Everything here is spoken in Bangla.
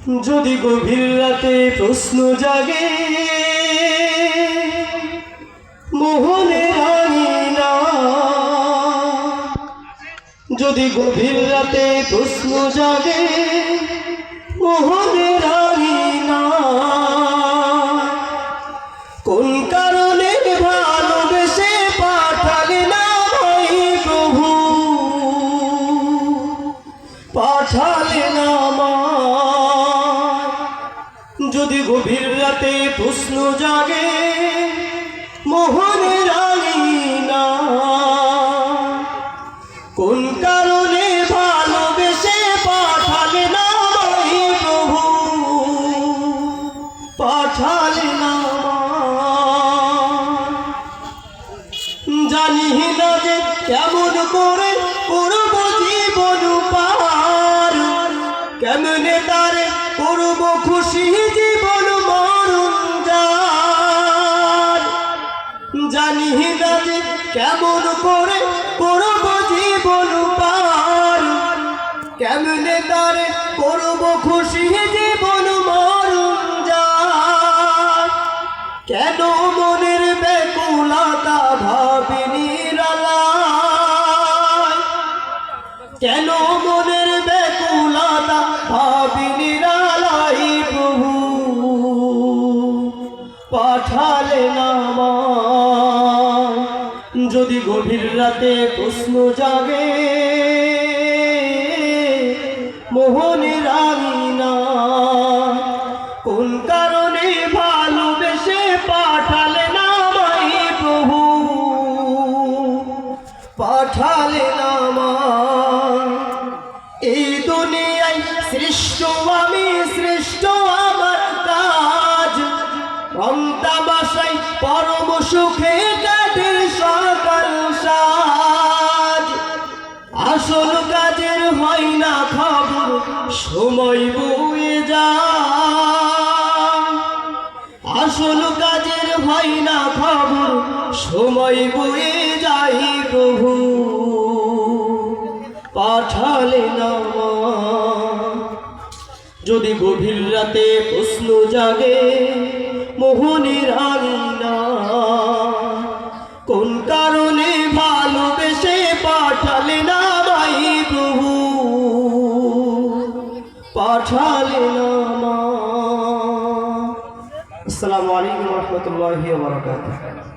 যদি গভীর রাতে প্রশ্ন জাগে মোহনের আঙিনা, যদি গভীর রাতে প্রশ্ন জাগে মোহনের আঙিনা, কোন কারণে ভালোবেসে পাঠালে না ভাই প্রভু, পাঠালে না যদি গভীর রাতে প্রশ্ন জাগে মোহনের আঙিনা, কোন কারণে ভালোবেসে পাঠালে না ভাই প্রভু, পাঠালে না জানি না যে কেমন করে করব জীবন পার, কেমনে তারে করব খুশি জীবন মরণ যার, জানি না যে কেমন করে করব জীবন পার, কেমনে তারে করব খুশি জীবন মরণ যার, কেন মনের ব্যাকুলতা ভাবিনি রালায়, কেন মনের ব্যাকুলতা ভাবিনি রালাই প্রভু, পাঠালে না যদি গভীর রাতে প্রশ্ন জাগে মোহনের আঙিনা, কোন কারণে ভালোবেসে পাঠালে না ভাই প্রভু, পাঠালে না এই দুনিয়ায় সৃষ্ট আমি সৃষ্ট আমার কাজ, রং তামাশাই পরম সুখে কাটে সকাল সাজ, আসল কাজের হয় না খবর সময় বয়ে যায়, আসল কাজের হয় না খবর সময় বয়ে যায় প্রভু, পাঠালে না যদি গভীর রাতে প্রশ্ন জাগে মোহনের আঙিনা, কোন কারণে ভালোবেসে পাঠালে না ভাই প্রভু, পাঠালে না আসসালামু আলাইকুম ওয়া রাহমাতুল্লাহি ওয়া বারাকাতুহু।